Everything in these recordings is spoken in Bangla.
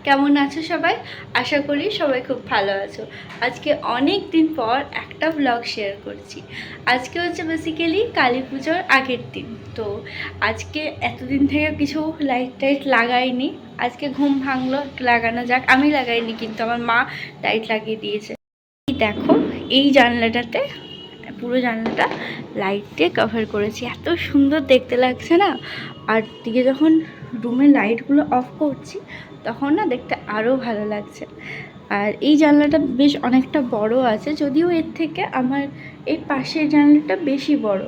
কেমন আছো সবাই? আশা করি সবাই খুব ভালো আছো। আজকে অনেক দিন পর একটা ব্লগ শেয়ার করছি। আজকে হচ্ছে বেসিক্যালি কালী পুজোর আগের দিন। তো আজকে এতদিন থেকে কিছু লাইট টাইট লাগাইনি। আজকে ঘুম ভাঙলো, লাগানো যাক। আমি লাগাইনি, কিন্তু আমার মা লাইট লাগিয়ে দিয়েছে। দেখো, এই জানলাটাতে পুরো জানলাটা লাইট দিয়ে কভার করেছি। এত সুন্দর দেখতে লাগছে না? আর দিকে যখন রুমের লাইটগুলো অফ করছি তখন না দেখতে আরও ভালো লাগছে। আর এই জানলাটা বেশ অনেকটা বড় আছে, যদিও এর থেকে আমার এই পাশের জানলাটা বেশি বড়,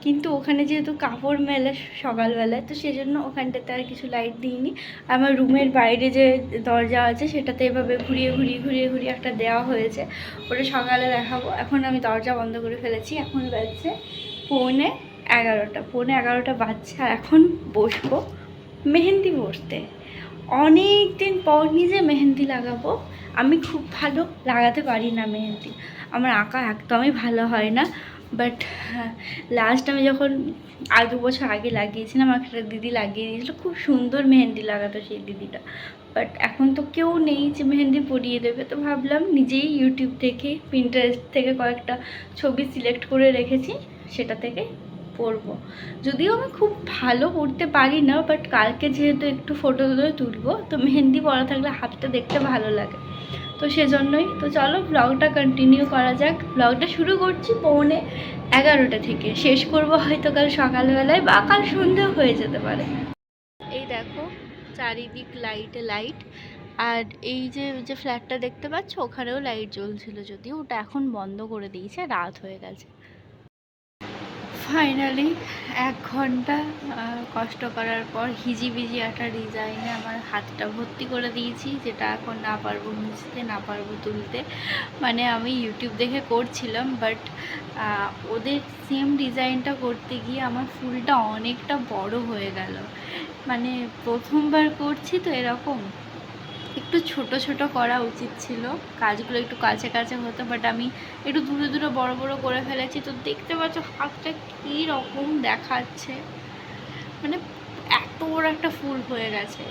কিন্তু ওখানে যেহেতু কাপড় মেলে সকালবেলায়, তো সেজন্য ওখানটাতে আর কিছু লাইট দিইনি। আমার রুমের বাইরে যে দরজা আছে সেটাতে এভাবে ঘুরিয়ে ঘুরিয়ে ঘুরিয়ে ঘুরিয়ে একটা দেওয়া হয়েছে, ওটা সকালে দেখাবো। এখন আমি দরজা বন্ধ করে ফেলেছি। এখন বাজছে পৌনে এগারোটা বাজছে। আর এখন বসবো মেহেন্দি বসতে। অনেক দিন পর নিজে মেহেন্দি লাগাবো। আমি খুব ভালো লাগাতে পারি না মেহেন্দি, আমার আঁকা একদমই ভালো হয় না। বাট লাস্ট আমি যখন 2 বছর আগে লাগিয়েছিলাম, আমার একটা দিদি লাগিয়ে দিয়েছিলো, খুব সুন্দর মেহেন্দি লাগাতো সেই দিদিটা। বাট এখন তো কেউ নেই যে মেহেন্দি পরিয়ে দেবে, তো ভাবলাম নিজেই ইউটিউব থেকে, পিন্টারেস্ট থেকে কয়েকটা ছবি সিলেক্ট করে রেখেছি, সেটা থেকে পরবো। যদিও আমি খুব ভালো পরতে পারি না, বাট কালকে যেহেতু একটু ফটো তুলবো, তো মেহেন্দি পরা থাকলে হাতটা দেখতে ভালো লাগে, তো সেজন্যই। তো চলো ব্লগটা কন্টিনিউ করা যাক। ব্লগটা শুরু করছি পৌনে 11টা থেকে, শেষ করব হয়তো কাল সকালবেলায় বা কাল সন্ধ্যা হয়ে যেতে পারে। এই দেখো চারিদিক লাইটে লাইট। আর এই যে ফ্ল্যাটটা দেখতে পাচ্ছ, ওখানেও লাইট জ্বলছিল, যদিও ওটা এখন বন্ধ করে দিয়েছে, রাত হয়ে গেছে। ফাইনালি 1 ঘন্টা কষ্ট করার পর হিজিবিজি একটা ডিজাইনে আমার হাতটা ভর্তি করে দিয়েছি, যেটা এখন না পারবো মুছতে, না পারবো তুলতে। মানে আমি ইউটিউব দেখে করছিলাম, বাট ওদের সেম ডিজাইনটা করতে গিয়ে আমার ফুলটা অনেকটা বড় হয়ে গেল। মানে প্রথমবার করছি তো এরকম, একটু ছোট ছোট করা উচিত ছিল, কাজগুলো একটু কাছে কাছে হতো, বাট আমি একটু দূরে দূরে বড় বড় করে ফেলেছি। তো দেখতে পাচ্ছ হাতটা কী রকম দেখাচ্ছে, মানে এত বড় একটা ফুল হয়ে গেছে।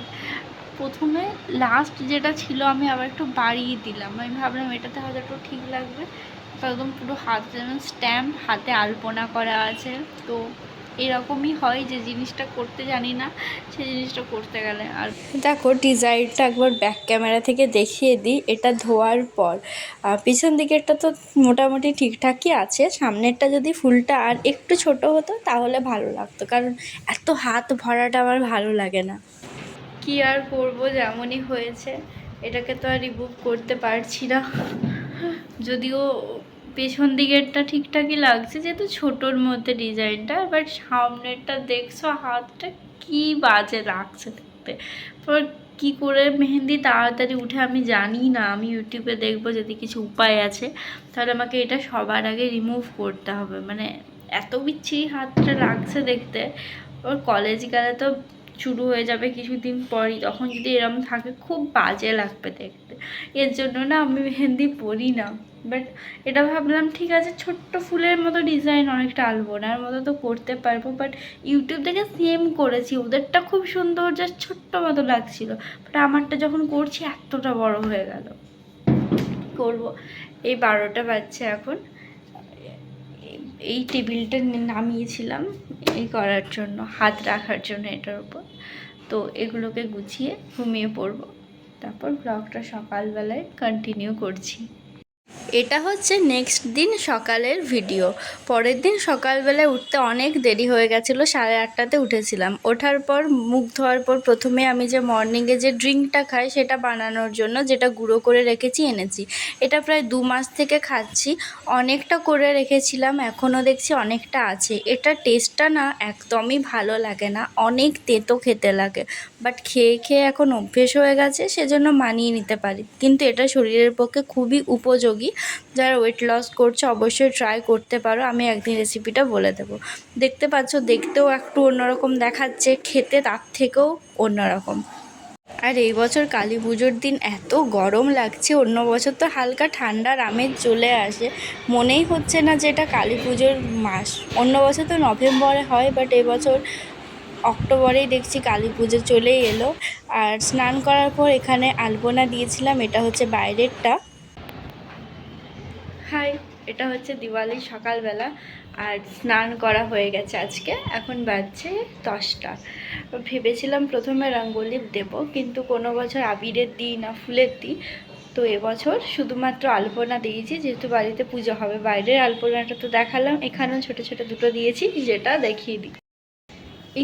প্রথমে লাস্ট যেটা ছিল আমি আবার একটু বাড়িয়ে দিলাম, আমি ভাবলাম এটাতে হয়তো একটু ঠিক লাগবে। একদম পুরো হাত যেমন স্ট্যাম্প, হাতে আলপনা করা আছে। তো এরকমই হয়, যে জিনিসটা করতে জানি না সেই জিনিসটা করতে গেলে। আর দেখো ডিজাইনটা একবার ব্যাক ক্যামেরা থেকে দেখিয়ে দিই। এটা ধোয়ার পর পিছন দিকেরটা তো মোটামুটি ঠিকঠাকই আছে, সামনেরটা যদি ফুলটা আর একটু ছোট হতো তাহলে ভালো লাগতো, কারণ এত হাত ভরাটা আমার ভালো লাগে না। কি আর করবো, যেমনই হয়েছে। এটাকে তো আর রিমুভ করতে পারছি না, যদিও পেছন দিকেরটা ঠিকঠাকই লাগছে যেহেতু ছোটোর মধ্যে ডিজাইনটা, বাট সামনেরটা দেখছো হাতটা কি বাজে লাগছে দেখতে। পর কী করে মেহেন্দি তাড়াতাড়ি উঠে আমি জানি না, আমি ইউটিউবে দেখবো যদি কিছু উপায় আছে, তাহলে আমাকে এটা সবার আগে রিমুভ করতে হবে। মানে এত বিচ্ছিরি হাতটা লাগছে দেখতে। ওর কলেজ গেলে তো শুরু হয়ে যাবে কিছুদিন পরই, তখন যদি এরম থাকে খুব বাজে লাগবে দেখতে। এর জন্য না আমি মেহেন্দি পরি না। বাট এটা ভাবলাম ঠিক আছে, ছোট্ট ফুলের মতো ডিজাইন, অনেকটা আলপনার মতো তো করতে পারবো। বাট ইউটিউব থেকে সেম করেছি, ওদেরটা খুব সুন্দর, জাস্ট ছোট্ট মতো লাগছিল, বাট আমারটা যখন করছি এতটা বড় হয়ে গেল। করবো। এই 12টা বাজছে এখন। এই টেবিলটা নামিয়েছিলাম এই করার জন্য, হাত রাখার জন্য এটার উপর। তো এগুলোকে গুছিয়ে ঘুমিয়ে পড়বো, তারপর ব্লগটা সকালবেলায় কন্টিনিউ করছি। এটা হচ্ছে নেক্সট দিন সকালের ভিডিও। পরের দিন সকালবেলায় উঠতে অনেক দেরি হয়ে গেছিলো, 8:30টাতে উঠেছিলাম। ওঠার পর মুখ ধোয়ার পর প্রথমে আমি যে মর্নিংয়ে যে ড্রিঙ্কটা খাই সেটা বানানোর জন্য, যেটা গুঁড়ো করে রেখেছি, এনেছি। এটা প্রায় 2 মাস থেকে খাচ্ছি, অনেকটা করে রেখেছিলাম, এখনও দেখছি অনেকটা আছে। এটা টেস্টটা না একদমই ভালো লাগে না, অনেক তেতো খেতে লাগে, বাট খেয়ে খেয়ে এখন অভ্যেস হয়ে গেছে, সেজন্য মানিয়ে নিতে পারি। কিন্তু এটা শরীরের পক্ষে খুবই উপযোগী। যারা ওয়েট লস করছে অবশ্যই ট্রাই করতে পারো, আমি একদিন রেসিপিটা বলে দেবো। দেখতে পাচ্ছ দেখতেও একটু অন্যরকম দেখাচ্ছে, খেতে তার থেকেও অন্যরকম। আর এই বছর কালী পুজোর দিন এত গরম লাগছে, অন্য বছর তো হালকা ঠান্ডার আমেজ চলে আসে, মনেই হচ্ছে না যে এটা কালী পুজোর মাস। অন্য বছর তো নভেম্বরে হয়, বাট এবছর অক্টোবরেই দেখছি কালী পুজো চলেই এলো। আর স্নান করার পর এখানে আলপনা দিয়েছিলাম, এটা হচ্ছে বাইরেরটা। হাই, এটা হচ্ছে দিওয়ালির সকালবেলা। আর স্নান করা হয়ে গেছে আজকে, এখন বাজছে 10টা। ভেবেছিলাম প্রথমে রঙ্গোলি দেব, কিন্তু কোনো বছর আবিরের দিই না ফুলের দিই, তো এবছর শুধুমাত্র আলপনা দিয়েছি, যেহেতু বাড়িতে পুজো হবে। বাইরের আলপনাটা তো দেখালাম, এখানেও ছোট ছোট দুটো দিয়েছি, যেটা দেখিয়ে দিই।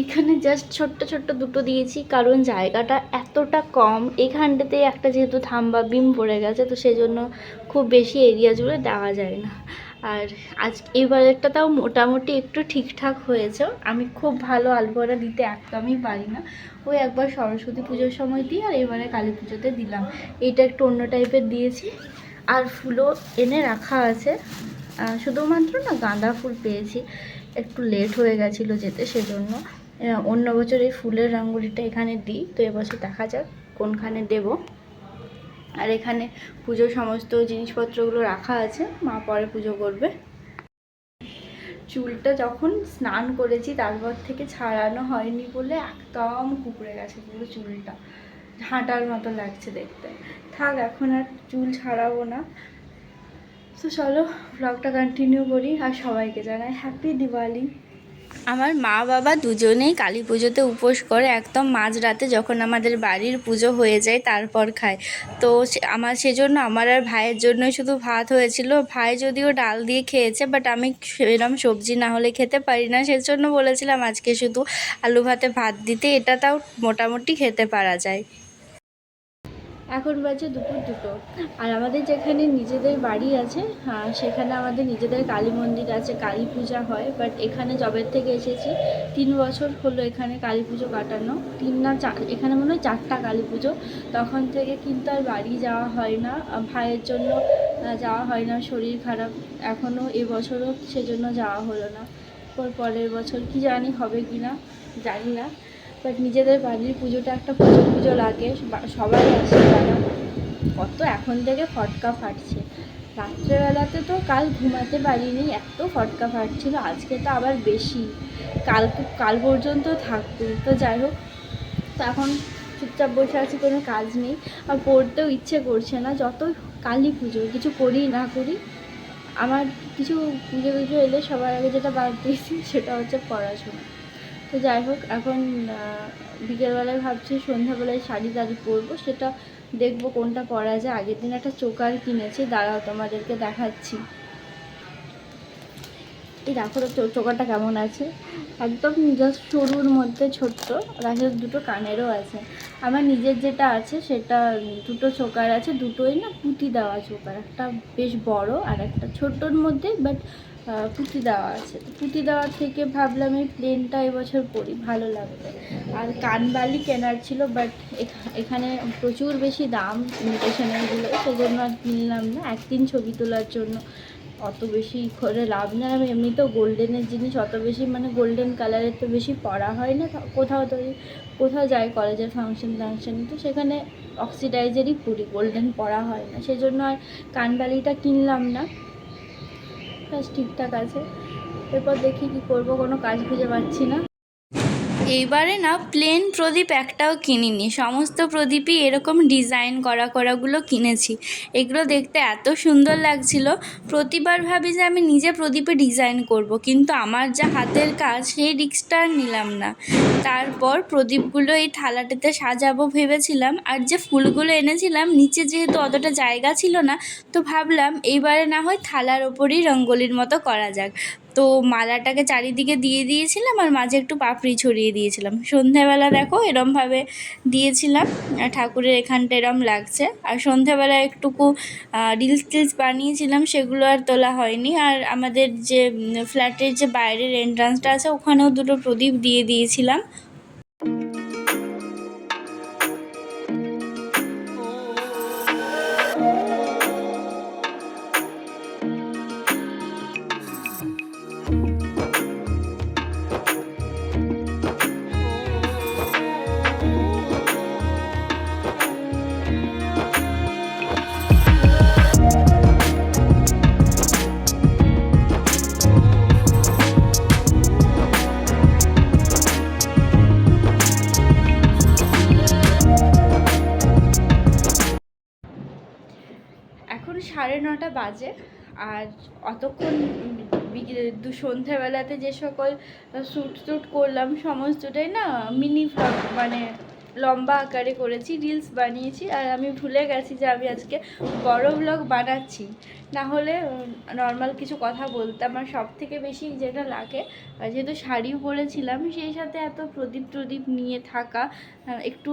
এখানে জাস্ট ছোট্ট ছোট্ট দুটো দিয়েছি, কারণ জায়গাটা এতটা কম। এখানটাতে একটা যেহেতু থাম্বা বিম পড়ে গেছে, তো সেই জন্য খুব বেশি এরিয়া জুড়ে দেওয়া যায় না। আর আজ এবারেরটা তাও মোটামুটি একটু ঠিকঠাক হয়েছে। আমি খুব ভালো আলপনা দিতে একদমই পারি না, ওই একবার সরস্বতী পুজোর সময় দিই, আর এবারে কালী পুজোতে দিলাম। এইটা একটু অন্য টাইপের দিয়েছি। আর ফুলও এনে রাখা আছে, শুধুমাত্র না গাঁদা ফুল পেয়েছি, একটু লেট হয়ে গেছিলো যেতে, সেজন্য। অন্য বছর এই ফুলের রঙ্গোলিটা এখানে দিই, তো এবছর দেখা যাক কোনখানে দেব। আর এখানে পুজোর সমস্ত জিনিসপত্রগুলো রাখা আছে, মা পরে পুজো করবে। চুলটা যখন স্নান করেছি তারপর থেকে ছাড়ানো হয়নি বলে একদম কুকড়ে গেছে পুরো চুলটা, হাঁটার মতো লাগছে দেখতে। থাক, এখন আর চুল ছাড়াবো না। তো চলো ব্লগটা কন্টিনিউ করি, আর সবাইকে জানাই হ্যাপি দিওয়ালি। আমার মা বাবা দুজনেই কালী পুজোতে উপোস করে, একদম মাঝরাতে যখন আমাদের বাড়ির পুজো হয়ে যায় তারপর খায়। তো আমার সেজন্য আমার আর ভাইয়ের জন্যই শুধু ভাত হয়েছিল। ভাই যদিও ডাল দিয়ে খেয়েছে, বাট আমি সেরকম সবজি না হলে খেতে পারি না, সেজন্য বলেছিলাম আজকে শুধু আলু ভাতে ভাত দিতে, এটা তাও মোটামুটি খেতে পারা যায়। এখন বাজে দুপুর 2টো। আর আমাদের যেখানে নিজেদের বাড়ি আছে, সেখানে আমাদের নিজেদের কালী মন্দির আছে, কালী পূজা হয়। বাট এখানে জবের থেকে এসেছি 3 বছর হলো এখানে কালী পুজো কাটানো, 3 না 4, এখানে মনে হয় 4টা কালী পুজো। তখন থেকে কিন্তু আর বাড়ি যাওয়া হয় না, ভাইয়ের জন্য যাওয়া হয় না, শরীর খারাপ। এখনও এবছরও সেজন্য যাওয়া হলো না। পরের বছর কি জানি হবে কি না, জানি না। বাট নিজেদের বাড়ির পুজোটা একটা পুজো পুজো লাগে, সবাই আসে যারা। কত এখন থেকে ফটকা ফাটছে, রাত্রেবেলাতে তো কাল ঘুমাতে পারিনি, এত ফটকা ফাটছিল। আজকে তো আবার বেশি, কাল পর্যন্ত থাকবে। তো যাই হোক, তো এখন চুপচাপ বসে আছি, কোনো কাজ নেই, আর পড়তেও ইচ্ছে করছে না। যত কালী পুজো কিছু করি না করি, আমার কিছু পুজো এলে সবার আগে যেটা বাদ দিয়েছি সেটা হচ্ছে পড়াশোনা। তো যাই হোক, এখন বিকেলবেলায় ভাবছি সন্ধ্যাবেলায় শাড়ি টাড়ি পরবো, সেটা দেখবো কোনটা পরা যায়। আগের দিন একটা চোকার কিনেছি, দাঁড়াও তোমাদেরকে দেখাচ্ছি। এই দেখো তো চোকারটা কেমন আছে, একদম জাস্ট সরুর মধ্যে ছোট্ট, আর দুটো কানেরও আছে। আমার নিজের যেটা আছে সেটা দুটো চোকার আছে, দুটোই না পুঁতি দেওয়া চোকার, একটা বেশ বড় আর একটা ছোট্টর মধ্যে, বাট পুঁতি দেওয়া আছে। তো পুঁতি দেওয়ার থেকে ভাবলাম এই প্লেনটা এবছর পরি, ভালো লাগবে। আর কানবালি কেনার ছিল, বাট এখানে প্রচুর বেশি দাম ইমিটেশনেরগুলো, সেজন্য আর কিনলাম না। একদিন ছবি তোলার জন্য অত বেশি করে লাভ নেই। আমি এমনিতেও গোল্ডেনের জিনিস অত বেশি, মানে গোল্ডেন কালারের তো বেশি পরা হয় না। কোথাও যাই কলেজের ফাংশন, তো সেখানে অক্সিডাইজেরই পরি, গোল্ডেন পরা হয় না, সেজন্য আর কানবালিটা কিনলাম না। ব্যাস ঠিকঠাক আছে, এরপর দেখি কী করবো, কোনো কাজ খুঁজে পাচ্ছি না। এইবারে না প্লেন প্রদীপ একটাও কিনিনি, সমস্ত প্রদীপই এরকম ডিজাইন করাগুলো কিনেছি। এগুলো দেখতে এত সুন্দর লাগছিল, প্রতিবার ভাবি যে আমি নিজে প্রদীপে ডিজাইন করব, কিন্তু আমার যা হাতের কাজ সেই রিস্কটা আর নিলাম না। তারপর প্রদীপগুলো এই থালাটাতে সাজাবো ভেবেছিলাম, আর যে ফুলগুলো এনেছিলাম নিচে যেহেতু অতটা জায়গা ছিল না, তো ভাবলাম এইবারে না হয় থালার ওপরই রঙ্গোলির মতো করা যাক। তো মালাটাকে চারিদিকে দিয়ে দিয়েছিলাম, আর মাঝে একটু পাপড়ি ছড়িয়ে দিয়েছিলাম। সন্ধ্যাবেলা দেখো এরমভাবে দিয়েছিলাম, ঠাকুরের এখানটা এরম লাগছে। আর সন্ধ্যাবেলা একটুকু রিলস বানিয়েছিলাম, সেগুলো আর তোলা হয়নি। আর আমাদের যে ফ্ল্যাটের যে বাইরের এন্ট্রান্সটা আছে, ওখানেও দুটো প্রদীপ দিয়ে দিয়েছিলাম। 9:30 বাজে। আর অতক্ষণ সন্ধ্যাবেলাতে যে সকল শ্যুট করলাম সমস্তটাই না মিনি ভ্লগ, মানে লম্বা আকারে করেছি, রিলস বানিয়েছি। আর আমি ভুলে গেছি যে আমি আজকে বড় ভ্লগ বানাচ্ছি, না হলে নর্মাল কিছু কথা বলতাম। আর সব থেকে বেশি যেটা লাগে, যেহেতু শাড়িও পরেছিলাম, সেই সাথে এত প্রদীপ নিয়ে থাকা একটু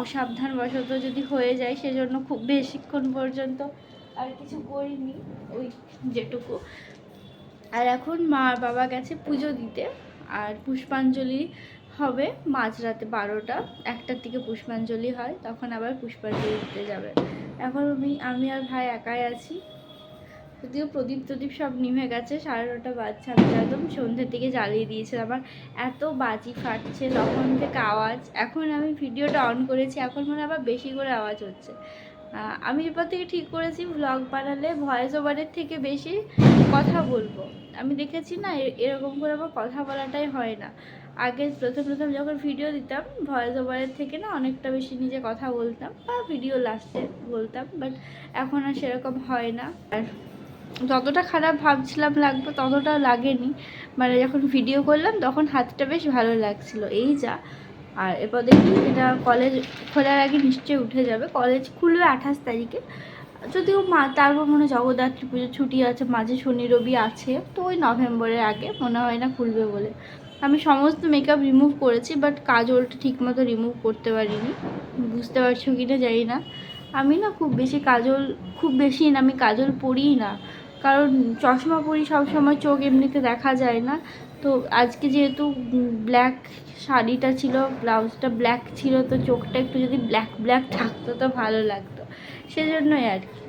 অসাবধানবশত যদি হয়ে যায়, সেজন্য খুব বেশিক্ষণ পর্যন্ত আর কিছু করিনি, ওই যেটুকু। আর এখন মা আর বাবা গেছে পুজো দিতে, আর পুষ্পাঞ্জলি হবে মাঝরাতে 12টা 1টার দিকে পুষ্পাঞ্জলি হয়, তখন আবার পুষ্পাঞ্জলি দিতে যাবে। এখন আমি আর ভাই একাই আছি, যদিও প্রদীপ সব নিভে গেছে। 9:30 বাজছে, আমি একদম সন্ধ্যের দিকে জ্বালিয়ে দিয়েছিলাম। আমার এত বাজি ফাটছে তখন থেকে আওয়াজ, এখন আমি ভিডিওটা অন করেছি, এখন মানে আবার বেশি করে আওয়াজ হচ্ছে। আমি এরপর থেকে ঠিক করেছি ভ্লগ বানালে ভয়েস ওভারের থেকে বেশি কথা বলবো। আমি দেখেছি না এরকম করে আমার কথা বলাটাই হয় না। আগে প্রথম যখন ভিডিও দিতাম ভয়েস ওভারের থেকে না অনেকটা বেশি নিজে কথা বলতাম, বা ভিডিও লাস্টে বলতাম, বাট এখন আর সেরকম হয় না। আর যতটা খারাপ ভাবছিলাম লাগবে ততটা লাগেনি, মানে যখন ভিডিও করলাম তখন হাতটা বেশ ভালো লাগছিল, এই যা। আর এরপর দেখি এটা কলেজ খোলার আগে নিশ্চয়ই উঠে যাবে। কলেজ খুলবে 28 তারিখে, যদিও তারপর মনে হয় জগদ্ধাত্রী পুজোর ছুটি আছে, মাঝে শনি রবি আছে, তো ওই নভেম্বরের আগে মনে হয় না খুলবে বলে। আমি সমস্ত মেকআপ রিমুভ করেছি, বাট কাজলটা ঠিকমতো রিমুভ করতে পারিনি, বুঝতে পারছো কি না জানি না। আমি না খুব বেশি না আমি কাজল পরিই না, কারণ চশমা পরি সবসময়, চোখ এমনিতে দেখা যায় না। তো আজকে যেহেতু ব্ল্যাক শাড়িটা ছিল, ব্লাউজটা ব্ল্যাক ছিল, তো চোখটা একটু যদি ব্ল্যাক থাকতো তো ভালো লাগতো, সেজন্যই আর কি।